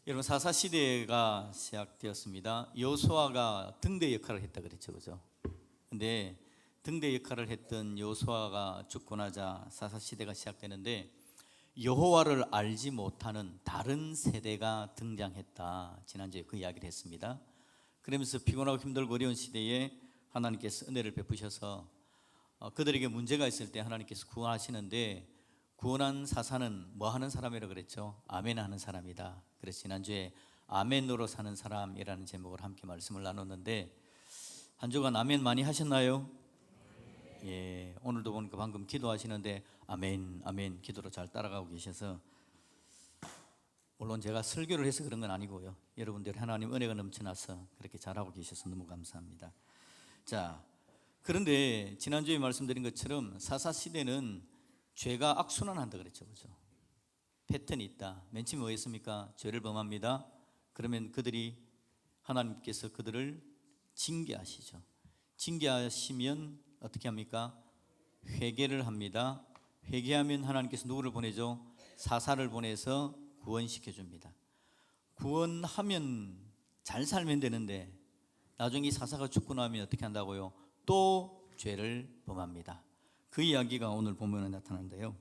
여러분, 사사 시대가 시작되었습니다. 여호수아가 등대 역할을 했다 그랬죠, 그죠? 근데 등대 역할을 했던 여호수아가 죽고 나자 사사 시대가 시작되는데, 여호와를 알지 못하는 다른 세대가 등장했다. 지난주에 그 이야기를 했습니다. 그러면서 피곤하고 힘들고 어려운 시대에 하나님께서 은혜를 베푸셔서 그들에게 문제가 있을 때 하나님께서 구원하시는데, 구원한 사사는 뭐 하는 사람이라고 그랬죠? 아멘 하는 사람이다. 그래서 지난주에 아멘으로 사는 사람이라는 제목으로 함께 말씀을 나눴는데, 한 주간 아멘 많이 하셨나요? 예, 오늘도 보니까 방금 기도하시는데 아멘 아멘 기도로 잘 따라가고 계셔서, 물론 제가 설교를 해서 그런 건 아니고요, 여러분들 하나님 은혜가 넘쳐나서 그렇게 잘하고 계셔서 너무 감사합니다. 자, 그런데 지난주에 말씀드린 것처럼 사사시대는 죄가 악순환한다 그랬죠, 그죠? 패턴이 있다. 맨 처음에 뭐였습니까? 죄를 범합니다. 그러면 그들이, 하나님께서 그들을 징계하시죠. 징계하시면 어떻게 합니까? 회개를 합니다. 회개하면 하나님께서 누구를 보내죠? 사사를 보내서 구원시켜 줍니다. 구원하면 잘 살면 되는데, 나중에 이 사사가 죽고 나면 어떻게 한다고요? 또 죄를 범합니다. 그 이야기가 오늘 본문에 나타나는데요,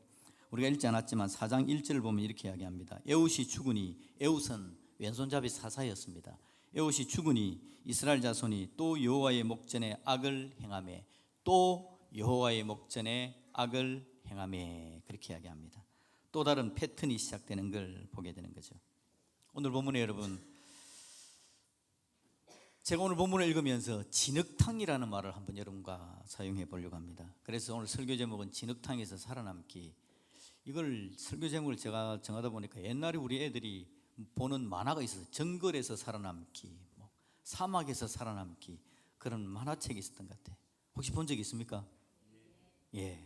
우리가 읽지 않았지만 4장 1절을 보면 이렇게 이야기합니다. 에웃이 죽으니, 에웃은 왼손잡이 사사였습니다. 에웃이 죽으니 이스라엘 자손이 또 여호와의 목전에 악을 행하매, 또 여호와의 목전에 악을 행하매, 그렇게 이야기합니다. 또 다른 패턴이 시작되는 걸 보게 되는 거죠. 오늘 본문에 여러분, 제가 오늘 본문을 읽으면서 진흙탕이라는 말을 한번 여러분과 사용해 보려고 합니다. 그래서 오늘 설교 제목은 진흙탕에서 살아남기. 이걸 설교 제목을 제가 정하다 보니까 옛날에 우리 애들이 보는 만화가 있어서, 정글에서 살아남기, 사막에서 살아남기, 그런 만화책이 있었던 것 같아요. 혹시 본 적 있습니까? 예.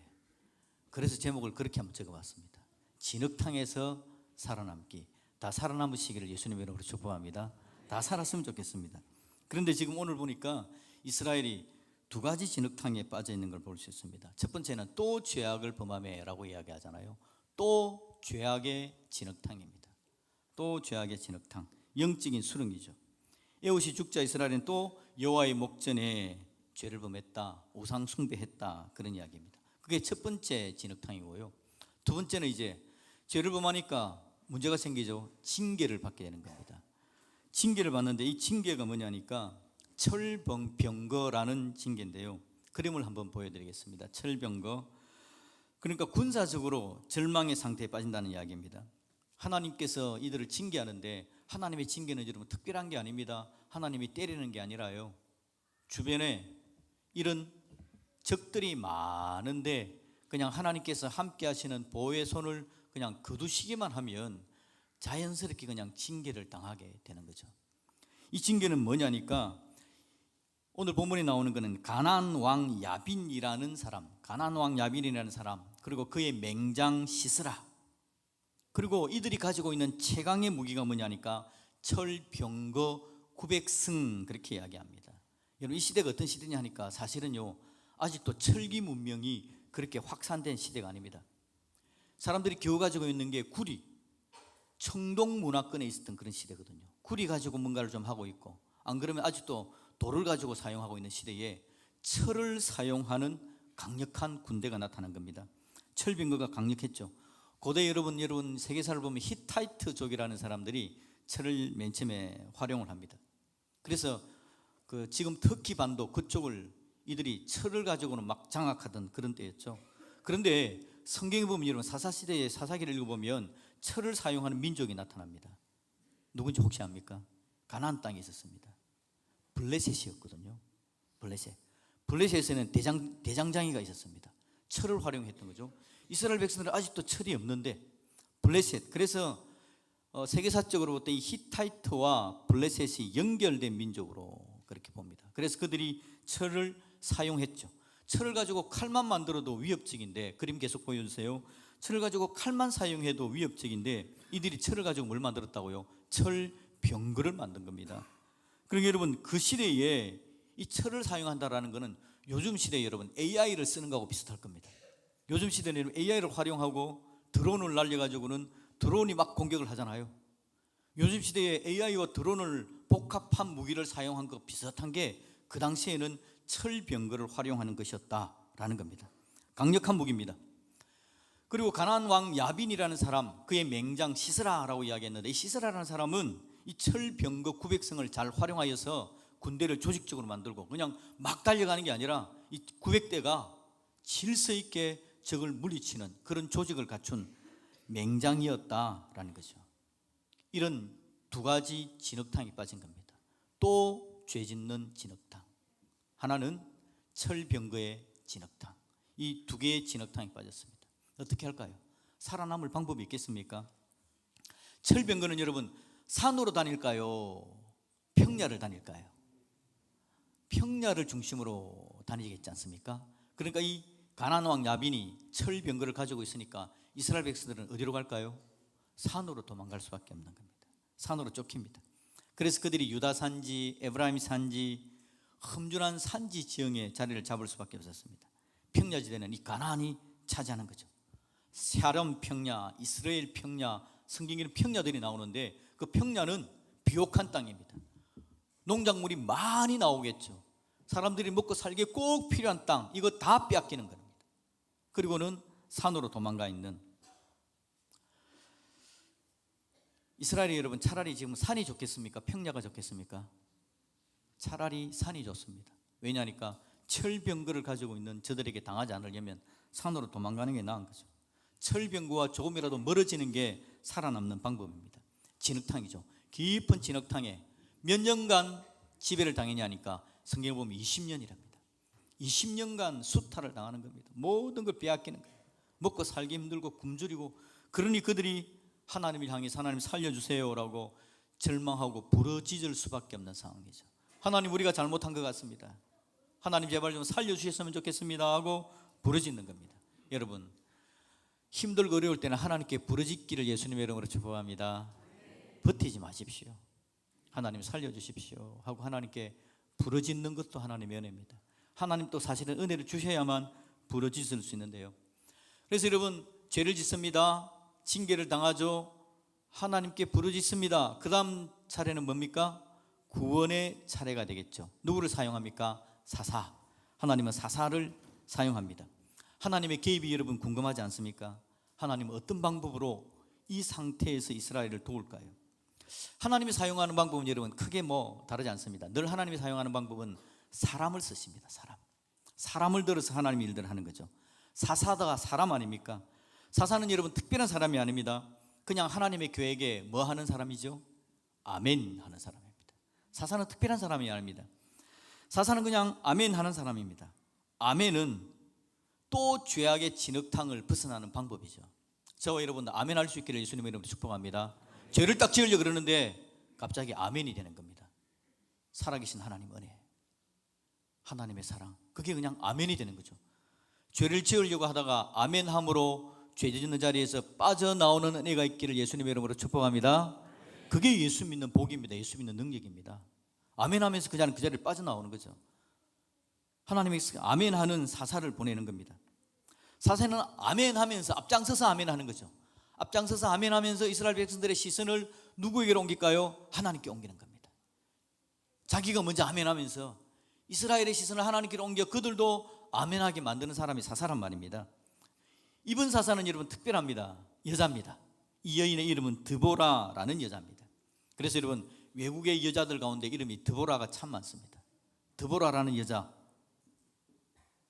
그래서 제목을 그렇게 한번 적어봤습니다. 진흙탕에서 살아남기. 다 살아남으시기를 예수님 이름으로 축복합니다. 다 살았으면 좋겠습니다. 그런데 지금 오늘 보니까 이스라엘이 두 가지 진흙탕에 빠져 있는 걸 볼 수 있습니다. 첫 번째는 또 죄악을 범하매라고 이야기하잖아요. 또 죄악의 진흙탕입니다. 또 죄악의 진흙탕, 영적인 수렁이죠. 에웃이 죽자 이스라엘은 또 여호와의 목전에 죄를 범했다, 우상 숭배했다, 그런 이야기입니다. 그게 첫 번째 진흙탕이고요. 두 번째는 이제 죄를 범하니까 문제가 생기죠. 징계를 받게 되는 겁니다. 징계를 받는데, 이 징계가 뭐냐니까 철병거라는 징계인데요, 그림을 한번 보여드리겠습니다. 철병거, 그러니까 군사적으로 절망의 상태에 빠진다는 이야기입니다. 하나님께서 이들을 징계하는데, 하나님의 징계는 여러분 특별한 게 아닙니다. 하나님이 때리는 게 아니라요, 주변에 이런 적들이 많은데 그냥 하나님께서 함께 하시는 보호의 손을 그냥 거두시기만 하면 자연스럽게 그냥 징계를 당하게 되는 거죠. 이 징계는 뭐냐니까, 오늘 본문에 나오는 것은 가나안 왕 야빈이라는 사람, 가나안 왕 야빈이라는 사람, 그리고 그의 맹장 시스라, 그리고 이들이 가지고 있는 최강의 무기가 뭐냐니까 철병거 900승, 그렇게 이야기합니다. 여러분, 이 시대가 어떤 시대냐 하니까 사실은요, 아직도 철기 문명이 그렇게 확산된 시대가 아닙니다. 사람들이 겨우 가지고 있는 게 구리, 청동 문화권에 있었던 그런 시대거든요. 구리 가지고 뭔가를 좀 하고 있고, 안 그러면 아직도 돌을 가지고 사용하고 있는 시대에 철을 사용하는 강력한 군대가 나타난 겁니다. 철병거가 강력했죠. 고대 여러분 세계사를 보면 히타이트족이라는 사람들이 철을 맨 처음에 활용을 합니다. 그래서 지금 터키 반도 그쪽을 이들이 철을 가지고는 막 장악하던 그런 때였죠. 그런데 성경에 보면 여러분, 사사시대의 사사기를 읽어보면 철을 사용하는 민족이 나타납니다. 누군지 혹시 압니까? 가나안 땅에 있었습니다. 블레셋이었거든요. 블레셋에는 대장장이가 있었습니다. 철을 활용했던 거죠. 이스라엘 백성들은 아직도 철이 없는데 블레셋, 그래서 세계사적으로 볼 때 이 히타이트와 블레셋이 연결된 민족으로 그렇게 봅니다. 그래서 그들이 철을 사용했죠. 철을 가지고 칼만 만들어도 위협적인데, 그림 계속 보여주세요. 철을 가지고 칼만 사용해도 위협적인데, 이들이 철을 가지고 뭘 만들었다고요? 철병거를 만든 겁니다. 그러니까 여러분, 그 시대에 이 철을 사용한다라는 것은 요즘 시대에 여러분 AI를 쓰는 거하고 비슷할 겁니다. 요즘 시대는 AI를 활용하고 드론을 날려가지고는 드론이 막 공격을 하잖아요. 요즘 시대에 AI와 드론을 복합한 무기를 사용한 것 비슷한 게 그 당시에는 철병거를 활용하는 것이었다라는 겁니다. 강력한 무기입니다. 그리고 가나안 왕 야빈이라는 사람, 그의 맹장 시스라라고 이야기했는데, 이 시스라라는 사람은 이 철병거 900성을 잘 활용하여서 군대를 조직적으로 만들고 그냥 막 달려가는 게 아니라 이 900대가 질서 있게 적을 물리치는 그런 조직을 갖춘 맹장이었다라는 거죠. 이런 두 가지 진흙탕이 빠진 겁니다. 또 죄짓는 진흙탕, 하나는 철병거의 진흙탕. 이 두 개의 진흙탕이 빠졌습니다. 어떻게 할까요? 살아남을 방법이 있겠습니까? 철병거는 여러분 산으로 다닐까요? 평야를 다닐까요? 평야를 중심으로 다니겠지 않습니까? 그러니까 이 가나안 왕 야빈이 철병거를 가지고 있으니까 이스라엘 백성들은 어디로 갈까요? 산으로 도망갈 수밖에 없는 겁니다. 산으로 쫓깁니다. 그래서 그들이 유다 산지, 에브라임 산지, 험준한 산지 지형에 자리를 잡을 수밖에 없었습니다. 평야지대는 이 가나안이 차지하는 거죠. 샤름 평야, 이스라엘 평야, 성경에는 평야들이 나오는데 그 평야는 비옥한 땅입니다. 농작물이 많이 나오겠죠. 사람들이 먹고 살기에 꼭 필요한 땅, 이거 다 빼앗기는 겁니다. 그리고는 산으로 도망가 있는 이스라엘이, 여러분 차라리 지금 산이 좋겠습니까? 평야가 좋겠습니까? 차라리 산이 좋습니다. 왜냐하니까 철병거를 가지고 있는 저들에게 당하지 않으려면 산으로 도망가는 게 나은 거죠. 철병거와 조금이라도 멀어지는 게 살아남는 방법입니다. 진흙탕이죠. 깊은 진흙탕에 몇 년간 지배를 당했냐니까 성경에 보면 20년이랍니다. 20년간 수탈을 당하는 겁니다. 모든 걸 빼앗기는 거예요. 먹고 살기 힘들고 굶주리고, 그러니 그들이 하나님을 향해서 하나님 살려주세요라고 절망하고 부르짖을 수밖에 없는 상황이죠. 하나님, 우리가 잘못한 것 같습니다. 하나님 제발 좀 살려주셨으면 좋겠습니다 하고 부르짖는 겁니다. 여러분, 힘들고 어려울 때는 하나님께 부르짖기를 예수님의 이름으로 축복합니다. 버티지 마십시오. 하나님 살려주십시오 하고 하나님께 부르짖는 것도 하나님의 은혜입니다. 하나님 또 사실은 은혜를 주셔야만 부르짖을 수 있는데요. 그래서 여러분, 죄를 짓습니다. 징계를 당하죠. 하나님께 부르짖습니다. 그 다음 차례는 뭡니까? 구원의 차례가 되겠죠. 누구를 사용합니까? 사사. 하나님은 사사를 사용합니다. 하나님의 개입이 여러분 궁금하지 않습니까? 하나님은 어떤 방법으로 이 상태에서 이스라엘을 도울까요? 하나님이 사용하는 방법은 여러분 크게 다르지 않습니다. 늘 하나님이 사용하는 방법은 사람을 쓰십니다. 사람을 들어서 하나님 일들을 하는 거죠. 사사가 사람 아닙니까? 사사는 여러분 특별한 사람이 아닙니다. 그냥 하나님의 계획에 뭐 하는 사람이죠? 아멘 하는 사람입니다. 사사는 특별한 사람이 아닙니다. 사사는 그냥 아멘 하는 사람입니다. 아멘은 또 죄악의 진흙탕을 벗어나는 방법이죠. 저와 여러분 아멘 할 수 있기를 예수님의 이름으로 축복합니다. 죄를 딱 지으려고 그러는데 갑자기 아멘이 되는 겁니다. 살아계신 하나님 은혜, 하나님의 사랑, 그게 그냥 아멘이 되는 거죠. 죄를 지으려고 하다가 아멘함으로 죄 짓는 자리에서 빠져나오는 은혜가 있기를 예수님의 이름으로 축복합니다. 그게 예수 믿는 복입니다. 예수 믿는 능력입니다. 아멘하면서 그 자리를 빠져나오는 거죠. 하나님이 아멘하는 사사를 보내는 겁니다. 사사는 아멘하면서 앞장서서 아멘하는 거죠. 앞장서서 아멘하면서 이스라엘 백성들의 시선을 누구에게로 옮길까요? 하나님께 옮기는 겁니다. 자기가 먼저 아멘하면서 이스라엘의 시선을 하나님께로 옮겨 그들도 아멘하게 만드는 사람이 사사란 말입니다. 이번 사사는 여러분 특별합니다. 여자입니다. 이 여인의 이름은 드보라라는 여자입니다. 그래서 여러분 외국의 여자들 가운데 이름이 드보라가 참 많습니다. 드보라라는 여자,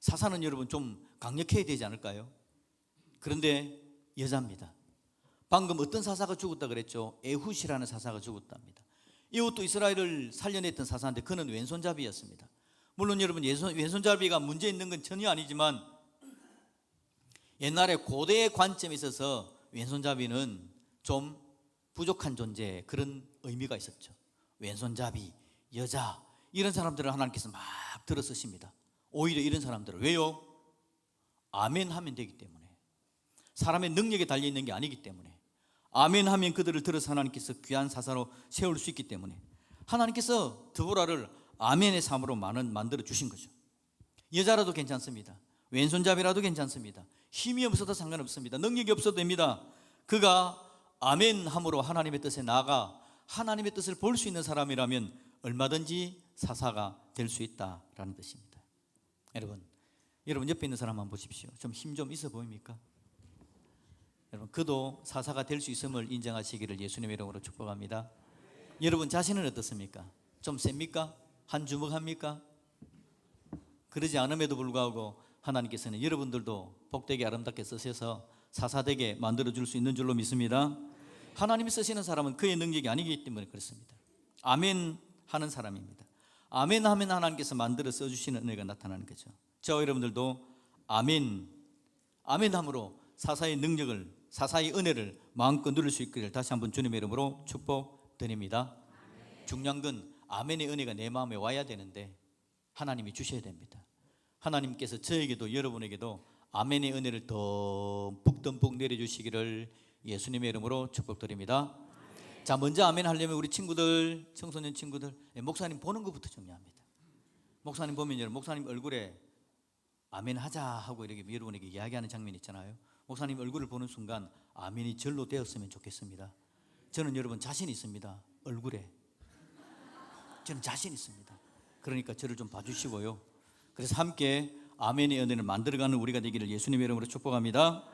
사사는 여러분 좀 강력해야 되지 않을까요? 그런데 여자입니다. 방금 어떤 사사가 죽었다 그랬죠? 에훗이라는 사사가 죽었답니다. 이것도 이스라엘을 살려냈던 사사인데 그는 왼손잡이였습니다. 물론 여러분 왼손잡이가 문제 있는 건 전혀 아니지만 옛날에 고대의 관점에 있어서 왼손잡이는 좀 부족한 존재, 그런 의미가 있었죠. 왼손잡이, 여자, 이런 사람들을 하나님께서 막 들어 쓰십니다. 오히려 이런 사람들을, 왜요? 아멘 하면 되기 때문에, 사람의 능력에 달려있는 게 아니기 때문에, 아멘 하면 그들을 들어서 하나님께서 귀한 사사로 세울 수 있기 때문에 하나님께서 드보라를 아멘의 삶으로 만들어 주신 거죠. 여자라도 괜찮습니다. 왼손잡이라도 괜찮습니다. 힘이 없어도 상관없습니다. 능력이 없어도 됩니다. 그가 아멘함으로 하나님의 뜻에 나아가 하나님의 뜻을 볼 수 있는 사람이라면 얼마든지 사사가 될 수 있다라는 뜻입니다. 여러분 옆에 있는 사람 한번 보십시오. 좀 힘 좀 있어 보입니까? 여러분 그도 사사가 될 수 있음을 인정하시기를 예수님의 이름으로 축복합니다. 여러분 자신은 어떻습니까? 좀 셉니까? 한 주먹 합니까? 그러지 않음에도 불구하고 하나님께서는 여러분들도 복되게 아름답게 쓰셔서 사사되게 만들어줄 수 있는 줄로 믿습니다. 하나님이 쓰시는 사람은 그의 능력이 아니기 때문에 그렇습니다. 아멘 하는 사람입니다. 아멘 하면 하나님께서 만들어 써주시는 은혜가 나타나는 거죠. 저와 여러분들도 아멘 함으로 사사의 능력을, 사사의 은혜를 마음껏 누릴 수 있기를 다시 한번 주님의 이름으로 축복드립니다. 중요한 건 아멘의 은혜가 내 마음에 와야 되는데 하나님이 주셔야 됩니다. 하나님께서 저에게도 여러분에게도 아멘의 은혜를 듬뿍 내려주시기를 예수님의 이름으로 축복드립니다. 자, 먼저 아멘 하려면 우리 친구들, 청소년 친구들, 목사님 보는 것부터 중요합니다. 목사님 보면 여러분, 목사님 얼굴에 아멘 하자 하고 이렇게 여러분에게 이야기하는 장면 있잖아요. 목사님 얼굴을 보는 순간 아멘이 절로 되었으면 좋겠습니다. 저는 여러분 자신 있습니다. 얼굴에 저는 자신 있습니다. 그러니까 저를 좀 봐주시고요. 그래서 함께 아멘의 은혜를 만들어가는 우리가 되기를 예수님의 이름으로 축복합니다.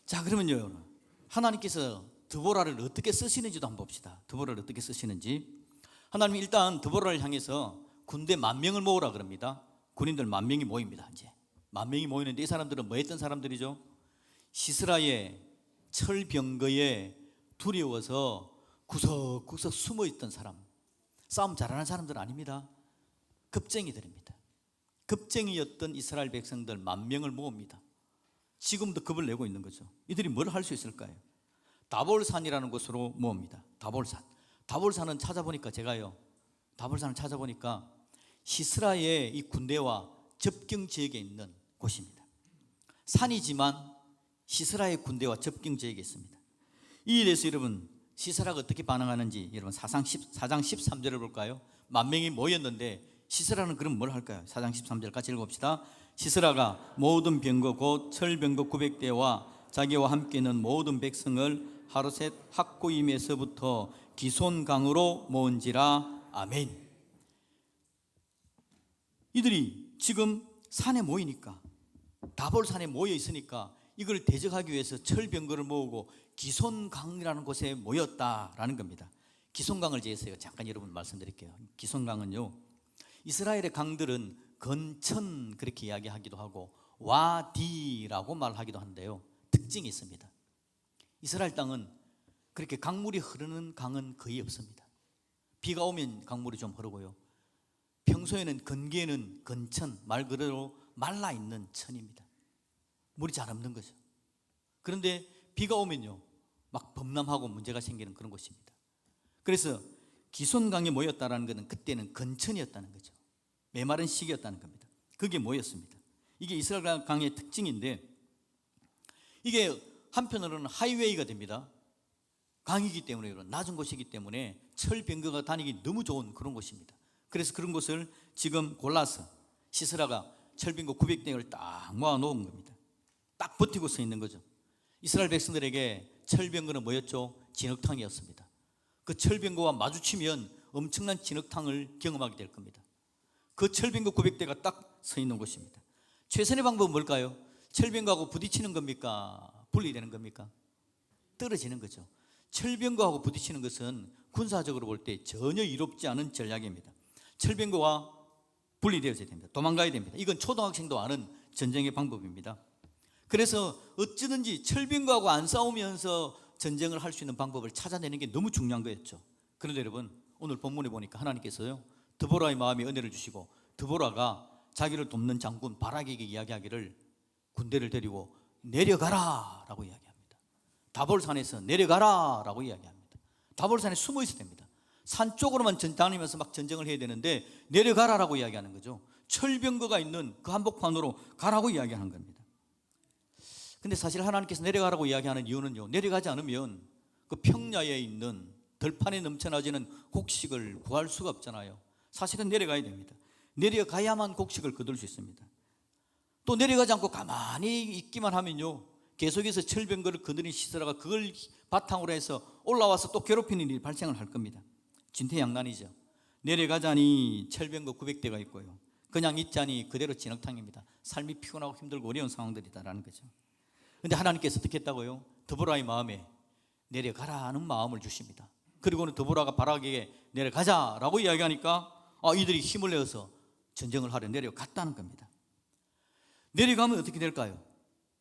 자, 그러면요, 하나님께서 드보라를 어떻게 쓰시는지도 한번 봅시다. 드보라를 어떻게 쓰시는지. 하나님이 일단 드보라를 향해서 군대 10,000명을 모으라 그럽니다. 군인들 10,000명이 모입니다. 이제 10,000명이 모이는데 이 사람들은 뭐 했던 사람들이죠? 시스라의 철병거에 두려워서 구석구석 숨어 있던 사람, 싸움 잘하는 사람들 아닙니다. 겁쟁이들입니다. 겁쟁이였던 이스라엘 백성들 10,000명을 모읍니다. 지금도 겁을 내고 있는 거죠. 이들이 뭘 할 수 있을까요? 다볼산이라는 곳으로 모읍니다. 다볼산은 찾아보니까 다볼산을 찾아보니까 시스라의 이 군대와 접경 지역에 있는 곳입니다. 산이지만 시스라의 군대와 접경 지역에 있습니다. 이에 대해서 여러분 시스라가 어떻게 반응하는지 여러분 4장 13절을 볼까요? 10,000명이 모였는데 시스라는 그럼 뭘 할까요? 4장 13절 같이 읽어봅시다. 시스라가 모든 병거 곧 철병거 900대와 자기와 함께 있는 모든 백성을 하루셋 학고임에서부터 기손강으로 모은지라. 아멘. 이들이 지금 산에 모이니까, 다볼산에 모여 있으니까 이걸 대적하기 위해서 철병거를 모으고 기손강이라는 곳에 모였다라는 겁니다. 기손강을 제해서 잠깐 여러분 말씀드릴게요. 기손강은요, 이스라엘의 강들은 건천 그렇게 이야기하기도 하고 와디라고 말하기도 하는데요, 특징이 있습니다. 이스라엘 땅은 그렇게 강물이 흐르는 강은 거의 없습니다. 비가 오면 강물이 좀 흐르고요, 평소에는 건기에는 건천, 말 그대로 말라있는 천입니다. 물이 잘 없는 거죠. 그런데 비가 오면요 막 범람하고 문제가 생기는 그런 곳입니다. 그래서 기손강에 모였다는 것은 그때는 건천이었다는 거죠. 메마른 시기였다는 겁니다. 그게 모였습니다. 이게 이스라엘 강의 특징인데, 이게 한편으로는 하이웨이가 됩니다. 강이기 때문에, 낮은 곳이기 때문에 철병거가 다니기 너무 좋은 그런 곳입니다. 그래서 그런 곳을 지금 골라서 시스라가 철병거 900대를 딱 모아놓은 겁니다. 딱 버티고 서 있는 거죠. 이스라엘 백성들에게 철병거는 뭐였죠? 진흙탕이었습니다. 그 철병거와 마주치면 엄청난 진흙탕을 경험하게 될 겁니다. 그 철병거 900대가 딱 서 있는 곳입니다. 최선의 방법은 뭘까요? 철병거하고 부딪히는 겁니까? 분리되는 겁니까? 떨어지는 거죠. 철병거하고 부딪히는 것은 군사적으로 볼 때 전혀 이롭지 않은 전략입니다. 철병거와 분리되어야 됩니다. 도망가야 됩니다. 이건 초등학생도 아는 전쟁의 방법입니다. 그래서 어찌든지 철병거하고 안 싸우면서 전쟁을 할 수 있는 방법을 찾아내는 게 너무 중요한 거였죠. 그런데 여러분, 오늘 본문에 보니까 하나님께서요, 드보라의 마음에 은혜를 주시고 드보라가 자기를 돕는 장군 바락에게 이야기하기를 군대를 데리고 내려가라 라고 이야기합니다. 다볼산에서 내려가라 라고 이야기합니다. 다볼산에 숨어 있어야 됩니다. 산 쪽으로만 다니면서 막 전쟁을 해야 되는데 내려가라 라고 이야기하는 거죠. 철병거가 있는 그 한복판으로 가라고 이야기하는 겁니다. 근데 사실 하나님께서 내려가라고 이야기하는 이유는요, 내려가지 않으면 그 평야에 있는 들판에 넘쳐나지는 곡식을 구할 수가 없잖아요. 사실은 내려가야 됩니다. 내려가야만 곡식을 거둘 수 있습니다. 또 내려가지 않고 가만히 있기만 하면요, 계속해서 철병거를 거느린 시스라가 그걸 바탕으로 해서 올라와서 또 괴롭히는 일이 발생을 할 겁니다. 진퇴양난이죠. 내려가자니 철병거 900대가 있고요, 그냥 있자니 그대로 진흙탕입니다. 삶이 피곤하고 힘들고 어려운 상황들이다라는 거죠. 그런데 하나님께서 어떻게 했다고요? 드보라의 마음에 내려가라는 마음을 주십니다. 그리고는 드보라가 바락에게 내려가자라고 이야기하니까 이들이 힘을 내어서 전쟁을 하려 내려갔다는 겁니다. 내려가면 어떻게 될까요?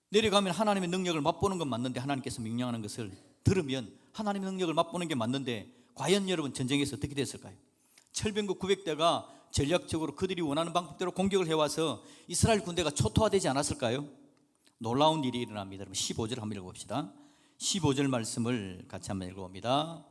내려가면 하나님의 능력을 맛보는 건 맞는데, 하나님께서 명령하는 것을 들으면 하나님의 능력을 맛보는 게 맞는데, 과연 여러분 전쟁에서 어떻게 됐을까요? 철병거 900대가 전략적으로 그들이 원하는 방법대로 공격을 해와서 이스라엘 군대가 초토화되지 않았을까요? 놀라운 일이 일어납니다. 여러분 15절 한번 읽어봅시다. 15절 말씀을 같이 한번 읽어봅니다.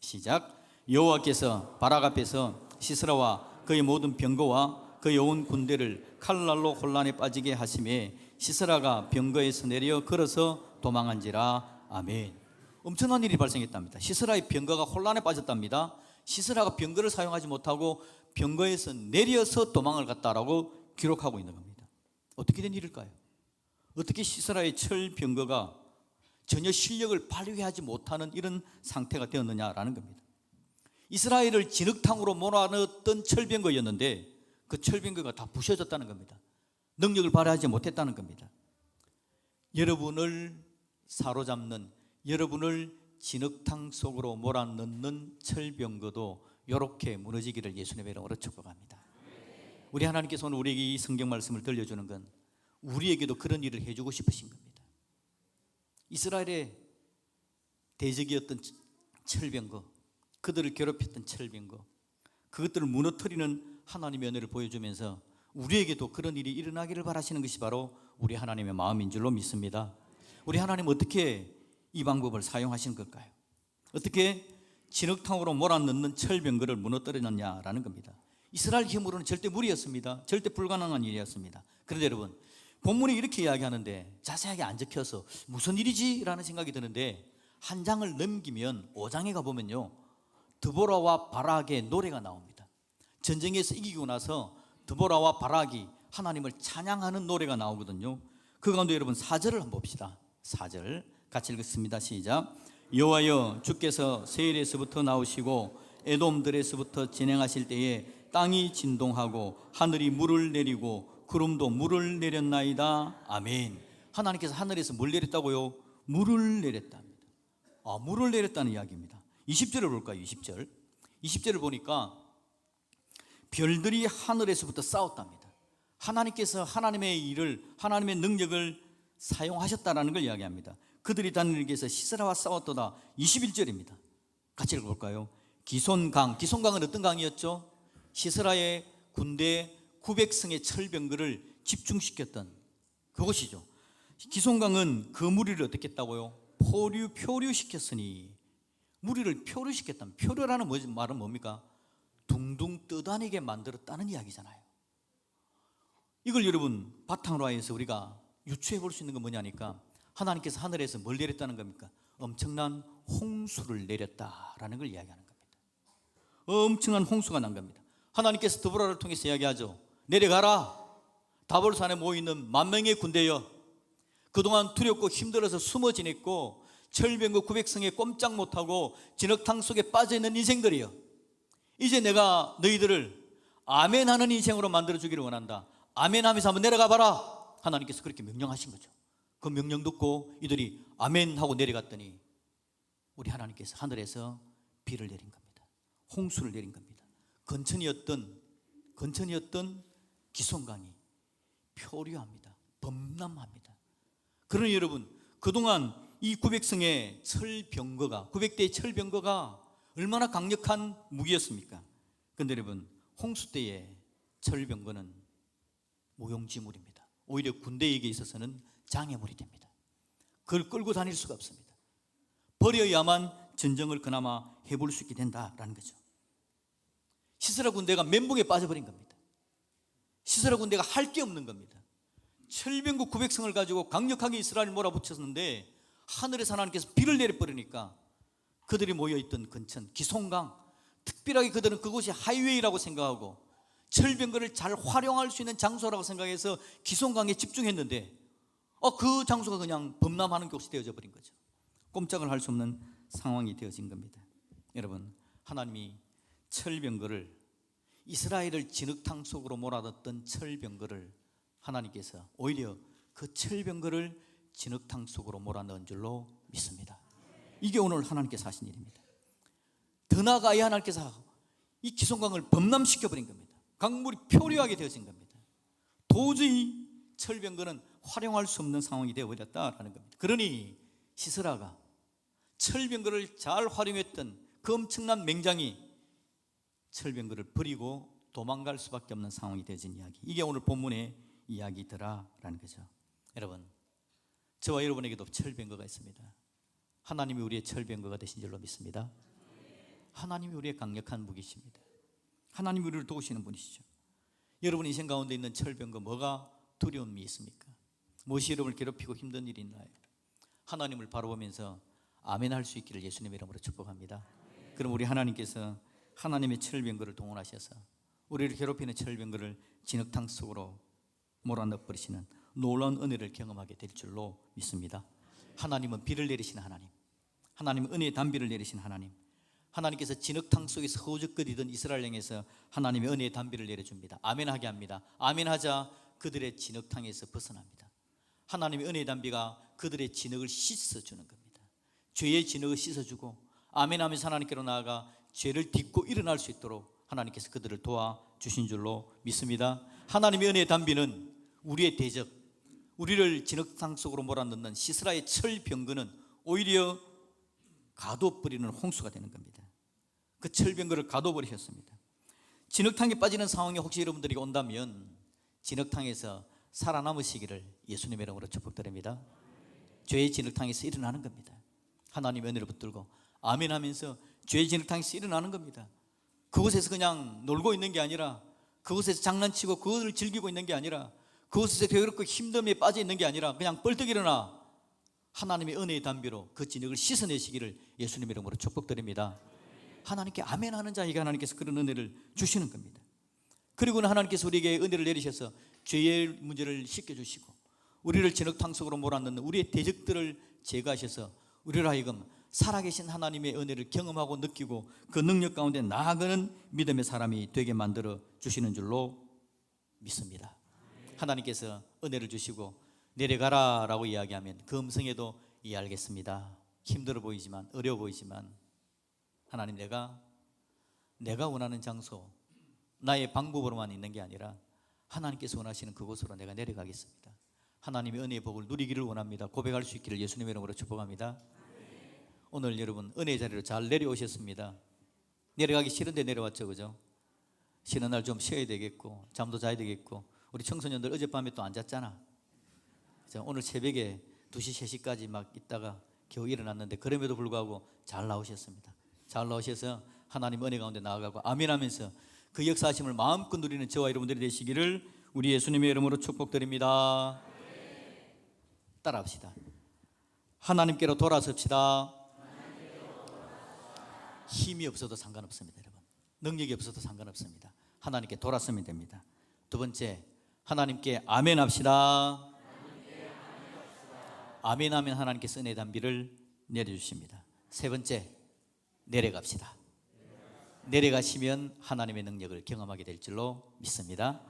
시작. 여호와께서 바락 앞에서 시스라와 그의 모든 병거와 그의 온 군대를 칼날로 혼란에 빠지게 하심에 시스라가 병거에서 내려 걸어서 도망한지라. 아멘. 엄청난 일이 발생했답니다. 시스라의 병거가 혼란에 빠졌답니다. 시스라가 병거를 사용하지 못하고 병거에서 내려서 도망을 갔다라고 기록하고 있는 겁니다. 어떻게 된 일일까요? 어떻게 시스라의 철 병거가 전혀 실력을 발휘하지 못하는 이런 상태가 되었느냐라는 겁니다. 이스라엘을 진흙탕으로 몰아넣었던 철병거였는데 그 철병거가 다 부셔졌다는 겁니다. 능력을 발휘하지 못했다는 겁니다. 여러분을 사로잡는, 여러분을 진흙탕 속으로 몰아넣는 철병거도 이렇게 무너지기를 예수님의 이름으로 축복합니다. 우리 하나님께서 오늘 우리에게 이 성경 말씀을 들려주는 건 우리에게도 그런 일을 해주고 싶으신 겁니다. 이스라엘의 대적이었던 철병거, 그들을 괴롭혔던 철병거, 그것들을 무너뜨리는 하나님의 은혜를 보여주면서 우리에게도 그런 일이 일어나기를 바라시는 것이 바로 우리 하나님의 마음인 줄로 믿습니다. 우리 하나님은 어떻게 이 방법을 사용하시는 걸까요? 어떻게 진흙탕으로 몰아넣는 철병거를 무너뜨리느냐라는 겁니다. 이스라엘 힘으로는 절대 무리였습니다. 절대 불가능한 일이었습니다. 그런데 여러분, 본문이 이렇게 이야기하는데 자세하게 안 적혀서 무슨 일이지? 라는 생각이 드는데, 한 장을 넘기면 5장에 가보면요, 드보라와 바락의 노래가 나옵니다. 전쟁에서 이기고 나서 드보라와 바락이 하나님을 찬양하는 노래가 나오거든요. 그 가운데 여러분 4절을 한번 봅시다. 4절 같이 읽겠습니다. 시작. 여호와여, 주께서 세일에서부터 나오시고 에돔들에서부터 진행하실 때에 땅이 진동하고 하늘이 물을 내리고 구름도 물을 내렸나이다. 아멘. 하나님께서 하늘에서 뭘 내렸다고요? 물을 내렸답니다. 물을 내렸다는 이야기입니다. 20절을 볼까요? 20절을 보니까 별들이 하늘에서부터 싸웠답니다. 하나님께서 하나님의 일을, 하나님의 능력을 사용하셨다라는 걸 이야기합니다. 그들이 다니는 길에서 시스라와 싸웠도다. 21절입니다. 같이 읽어볼까요? 기손강은 어떤 강이었죠? 시스라의 군대 900승의 철병거를 집중시켰던 그곳이죠. 기손강은 그 무리를 어떻게 했다고요? 표류시켰으니. 무리를 표류시켰다면, 표류라는 말은 뭡니까? 둥둥 떠다니게 만들었다는 이야기잖아요. 이걸 여러분 바탕으로 해서 우리가 유추해 볼 수 있는 건 뭐냐니까, 하나님께서 하늘에서 뭘 내렸다는 겁니까? 엄청난 홍수를 내렸다라는 걸 이야기하는 겁니다. 엄청난 홍수가 난 겁니다. 하나님께서 드보라를 통해서 이야기하죠. 내려가라, 다볼산에 모여있는 10,000명의 군대여, 그동안 두렵고 힘들어서 숨어 지냈고 철병거 900승에 꼼짝 못하고 진흙탕 속에 빠져있는 인생들이여, 이제 내가 너희들을 아멘하는 인생으로 만들어주기를 원한다. 아멘하면서 한번 내려가 봐라. 하나님께서 그렇게 명령하신 거죠. 그 명령 듣고 이들이 아멘하고 내려갔더니 우리 하나님께서 하늘에서 비를 내린 겁니다. 홍수를 내린 겁니다. 건천이었던 기손강이 표류합니다. 범람합니다. 그러니 여러분, 그동안 이 900승의 철병거가, 900대의 철병거가 얼마나 강력한 무기였습니까? 그런데 여러분, 홍수 때의 철병거는 무용지물입니다. 오히려 군대에게 있어서는 장애물이 됩니다. 그걸 끌고 다닐 수가 없습니다. 버려야만 전쟁을 그나마 해볼 수 있게 된다라는 거죠. 시스라 군대가 멘붕에 빠져버린 겁니다. 시스라 군대가 할 게 없는 겁니다. 철병거 900승을 가지고 강력하게 이스라엘을 몰아붙였는데 하늘에서 하나님께서 비를 내려버리니까 그들이 모여있던 근천 기손강, 특별하게 그들은 그곳이 하이웨이라고 생각하고 철병거를 잘 활용할 수 있는 장소라고 생각해서 기손강에 집중했는데 그 장소가 그냥 범람하는 곳이 되어져 버린 거죠. 꼼짝을 할 수 없는 상황이 되어진 겁니다. 여러분, 하나님이 철병거를, 이스라엘을 진흙탕 속으로 몰아넣었던 철병거를 하나님께서 오히려 그 철병거를 진흙탕 속으로 몰아넣은 줄로 믿습니다. 이게 오늘 하나님께서 하신 일입니다. 더 나아가 하나님께서 이 기송강을 범람시켜버린 겁니다. 강물이 표류하게 되어진 겁니다. 도저히 철병거는 활용할 수 없는 상황이 되어버렸다라는 겁니다. 그러니 시스라가 철병거를 잘 활용했던 그 엄청난 맹장이 철병거를 버리고 도망갈 수밖에 없는 상황이 되어진 이야기, 이게 오늘 본문의 이야기더라라는 거죠. 여러분, 저와 여러분에게도 철병거가 있습니다. 하나님이 우리의 철병거가 되신 줄로 믿습니다. 하나님이 우리의 강력한 무기십니다. 하나님이 우리를 도우시는 분이시죠. 여러분 인생 가운데 있는 철병거, 뭐가 두려움이 있습니까? 무엇이 여러분을 괴롭히고 힘든 일이 있나요? 하나님을 바라보면서 아멘 할 수 있기를 예수님의 이름으로 축복합니다. 그럼 우리 하나님께서 하나님의 철병거를 동원하셔서 우리를 괴롭히는 철병거를 진흙탕 속으로 몰아넣어버리시는 놀라운 은혜를 경험하게 될 줄로 믿습니다. 하나님은 비를 내리시는 하나님, 하나님은 은혜의 단비를 내리시는 하나님, 하나님께서 진흙탕 속에서 허우적거리던 이스라엘 영에서 하나님의 은혜의 단비를 내려줍니다. 아멘하게 합니다. 아멘하자 그들의 진흙탕에서 벗어납니다. 하나님의 은혜의 단비가 그들의 진흙을 씻어주는 겁니다. 죄의 진흙을 씻어주고 아멘하면서 하나님께로 나아가 죄를 딛고 일어날 수 있도록 하나님께서 그들을 도와주신 줄로 믿습니다. 하나님의 은혜의 단비는 우리의 대적, 우리를 진흙탕 속으로 몰아넣는 시스라의 철병거는 오히려 가둬버리는 홍수가 되는 겁니다. 그 철병거를 가둬버리셨습니다. 진흙탕에 빠지는 상황이 혹시 여러분들이 온다면 진흙탕에서 살아남으시기를 예수님의 이름으로 축복드립니다. 죄의 진흙탕에서 일어나는 겁니다. 하나님의 은혜를 붙들고 아멘 하면서 죄의 진흙탕에서 일어나는 겁니다. 그곳에서 그냥 놀고 있는 게 아니라, 그곳에서 장난치고 그것을 즐기고 있는 게 아니라, 그곳에서 괴롭고 힘듦에 빠져 있는 게 아니라 그냥 뻘떡 일어나 하나님의 은혜의 단비로 그 진흙을 씻어내시기를 예수님의 이름으로 축복드립니다. 하나님께 아멘 하는 자에게 하나님께서 그런 은혜를 주시는 겁니다. 그리고는 하나님께서 우리에게 은혜를 내리셔서 죄의 문제를 씻겨주시고 우리를 진흙탕 속으로 몰아넣는 우리의 대적들을 제거하셔서 우리를 하여금 살아계신 하나님의 은혜를 경험하고 느끼고 그 능력 가운데 나아가는 믿음의 사람이 되게 만들어 주시는 줄로 믿습니다. 하나님께서 은혜를 주시고 내려가라 라고 이야기하면 그 음성에도 이해하겠습니다. 힘들어 보이지만, 어려워 보이지만, 하나님, 내가 원하는 장소, 나의 방법으로만 있는 게 아니라 하나님께서 원하시는 그곳으로 내가 내려가겠습니다. 하나님의 은혜의 복을 누리기를 원합니다. 고백할 수 있기를 예수님의 이름으로 축복합니다. 오늘 여러분 은혜의 자리로 잘 내려오셨습니다. 내려가기 싫은데 내려왔죠, 그죠? 쉬는 날 좀 쉬어야 되겠고 잠도 자야 되겠고, 우리 청소년들 어젯밤에 또 안 잤잖아. 오늘 새벽에 2시, 3시까지 막 있다가 겨우 일어났는데 그럼에도 불구하고 잘 나오셨습니다. 잘 나오셔서 하나님 은혜 가운데 나아가고 아멘 하면서 그 역사하심을 마음껏 누리는 저와 여러분들이 되시기를 우리 예수님의 이름으로 축복드립니다. 따라합시다. 하나님께로 돌아섭시다. 힘이 없어도 상관없습니다, 여러분. 능력이 없어도 상관없습니다. 하나님께 돌아서면 됩니다. 두 번째, 하나님께 아멘 합시다. 아멘 하면 하나님께서 은혜의 단비를 내려주십니다. 세 번째, 내려갑시다. 내려가시면 하나님의 능력을 경험하게 될 줄로 믿습니다.